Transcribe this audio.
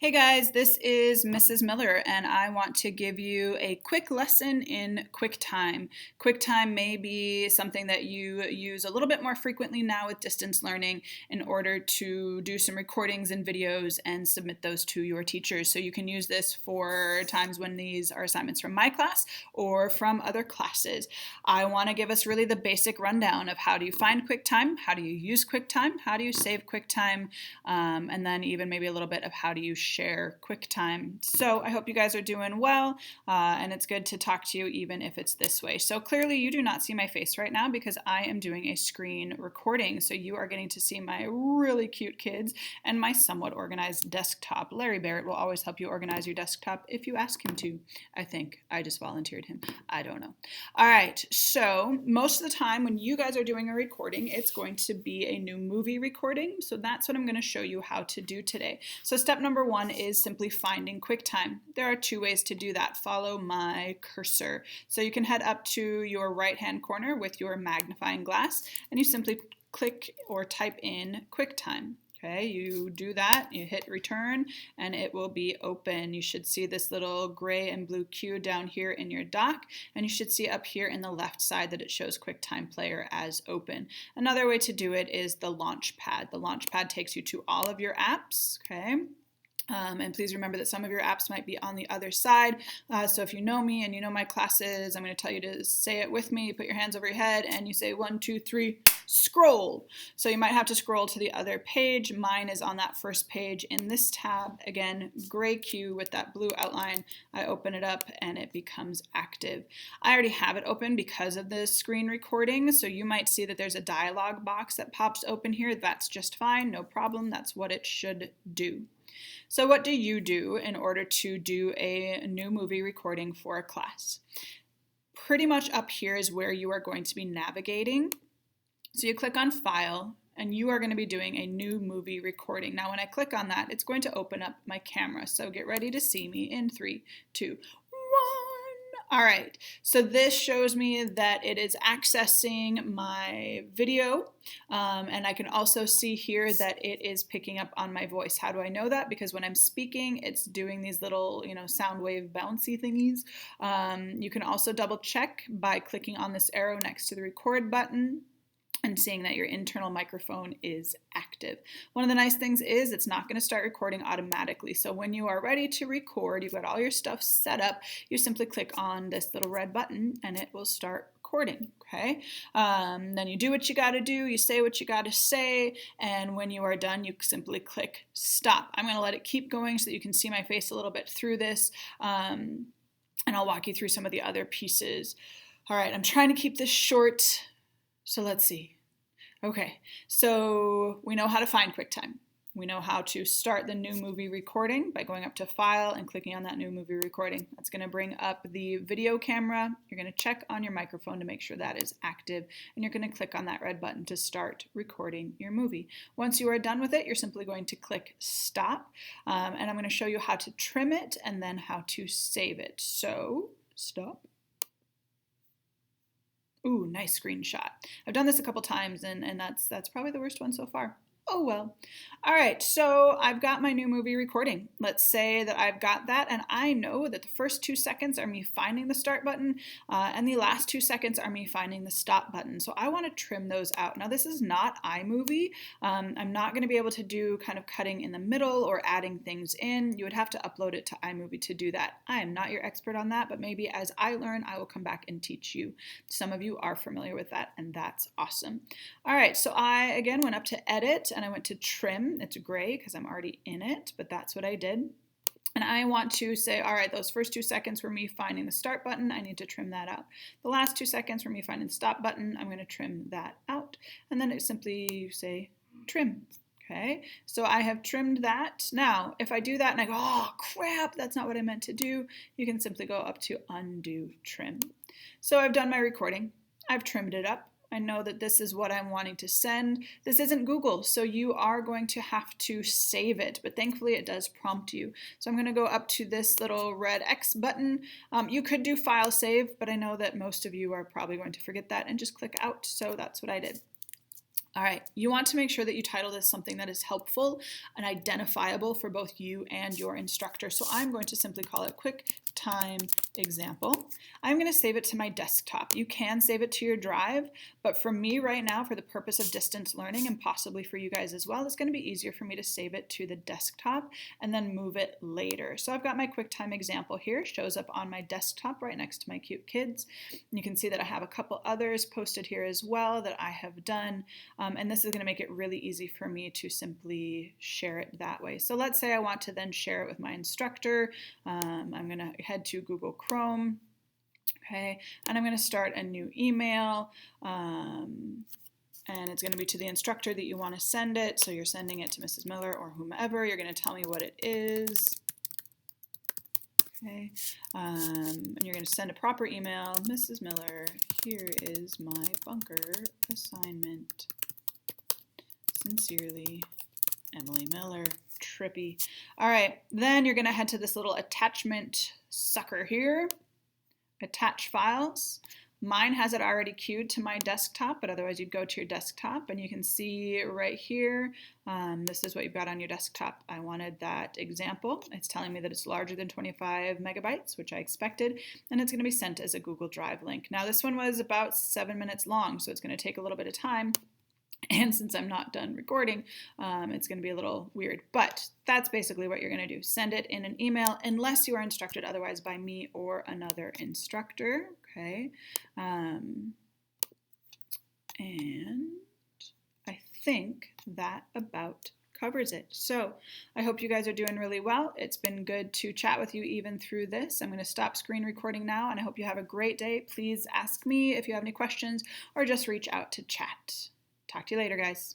Hey guys, this is Mrs. Miller, and I want to give you a quick lesson in QuickTime. QuickTime may be something that you use a little bit more frequently now with distance learning in order to do some recordings and videos and submit those to your teachers. So you can use this for times when these are assignments from my class or from other classes. I want to give us really the basic rundown of how do you find QuickTime, how do you use QuickTime, how do you save QuickTime, and then even maybe a little bit of how do you share QuickTime. So I hope you guys are doing well, and it's good to talk to you even if it's this way. So clearly you do not see my face right now because I am doing a screen recording. So you are getting to see my really cute kids and my somewhat organized desktop. Larry Barrett will always help you organize your desktop if you ask him to. I think I just volunteered him. I don't know. All right, so most of the time when you guys are doing a recording, it's going to be a new movie recording. So that's what I'm going to show you how to do today. So step number one is simply finding QuickTime. There are two ways to do that. Follow my cursor. So you can head up to your right-hand corner with your magnifying glass, and you simply click or type in QuickTime. Okay, you do that, you hit return, and it will be open. You should see this little gray and blue Q down here in your dock, and you should see up here in the left side that it shows QuickTime Player as open. Another way to do it is the launch pad. The launch pad takes you to all of your apps, okay? And please remember that some of your apps might be on the other side. So if you know me and you know my classes, I'm going to tell you to say it with me. You put your hands over your head and you say 1, 2, 3, scroll. So you might have to scroll to the other page. Mine is on that first page in this tab. Again, gray Q with that blue outline. I open it up and it becomes active. I already have it open because of the screen recording. So you might see that there's a dialog box that pops open here. That's just fine. No problem. That's what it should do. So what do you do in order to do a new movie recording for a class? Pretty much up here is where you are going to be navigating. So you click on File, and you are going to be doing a new movie recording. Now when I click on that, it's going to open up my camera. So get ready to see me in 3, 2, 1. All right, so this shows me that it is accessing my video, and I can also see here that it is picking up on my voice. How do I know that? Because when I'm speaking, it's doing these little, sound wave bouncy thingies. You can also double check by clicking on this arrow next to the record button and seeing that your internal microphone is active. One of the nice things is it's not going to start recording automatically. So when you are ready to record, you've got all your stuff set up, you simply click on this little red button and it will start recording, okay? Then you do what you got to do, you say what you got to say, and when you are done, you simply click stop. I'm going to let it keep going so that you can see my face a little bit through this, and I'll walk you through some of the other pieces. All right, I'm trying to keep this short. So let's see. Okay, so we know how to find QuickTime. We know how to start the new movie recording by going up to File and clicking on that new movie recording. That's going to bring up the video camera. You're going to check on your microphone to make sure that is active, and you're going to click on that red button to start recording your movie. Once you are done with it, you're simply going to click Stop, and I'm going to show you how to trim it and then how to save it. So, stop. Ooh, nice screenshot. I've done this a couple times, and that's probably the worst one so far. Oh well. All right, so I've got my new movie recording. Let's say that I've got that, and I know that the first 2 seconds are me finding the start button, and the last 2 seconds are me finding the stop button. So I want to trim those out. Now this is not iMovie. I'm not going to be able to do kind of cutting in the middle or adding things in. You would have to upload it to iMovie to do that. I am not your expert on that, but maybe as I learn, I will come back and teach you. Some of you are familiar with that, and that's awesome. All right, so I, again, went up to Edit, and I went to Trim. It's gray because I'm already in it, but that's what I did. And I want to say, all right, those first 2 seconds were me finding the start button. I need to trim that out. The last 2 seconds were me finding the stop button. I'm going to trim that out. And then it simply say trim. Okay, so I have trimmed that. Now, if I do that and I go, oh crap, that's not what I meant to do, you can simply go up to undo trim. So I've done my recording. I've trimmed it up. I know that this is what I'm wanting to send. This isn't Google, so you are going to have to save it, but thankfully it does prompt you. So I'm going to go up to this little red X button. You could do file save, but I know that most of you are probably going to forget that and just click out, so that's what I did. All right, you want to make sure that you title this something that is helpful and identifiable for both you and your instructor. So I'm going to simply call it QuickTime Example. I'm going to save it to my desktop. You can save it to your drive, but for me right now, for the purpose of distance learning and possibly for you guys as well, it's going to be easier for me to save it to the desktop and then move it later. So I've got my QuickTime Example here, shows up on my desktop right next to my cute kids. You can see that I have a couple others posted here as well that I have done. And this is going to make it really easy for me to simply share it that way. So let's say I want to then share it with my instructor. I'm going to head to Google Chrome, okay, and I'm going to start a new email. And it's going to be to the instructor that you want to send it. So you're sending it to Mrs. Miller or whomever. You're going to tell me what it is. Okay, and you're going to send a proper email. Mrs. Miller, here is my bunker assignment. Sincerely, Emily Miller. Trippy. All right, then you're going to head to this little attachment sucker here. Attach files. Mine has it already queued to my desktop, but otherwise you'd go to your desktop and you can see right here, this is what you've got on your desktop. I wanted that example. It's telling me that it's larger than 25 megabytes, which I expected, and it's going to be sent as a Google Drive link. Now this one was about 7 minutes long, so it's going to take a little bit of time. And since I'm not done recording, it's going to be a little weird. But that's basically what you're going to do. Send it in an email unless you are instructed otherwise by me or another instructor. Okay. And I think that about covers it. So I hope you guys are doing really well. It's been good to chat with you even through this. I'm going to stop screen recording now, and I hope you have a great day. Please ask me if you have any questions or just reach out to chat. Talk to you later, guys.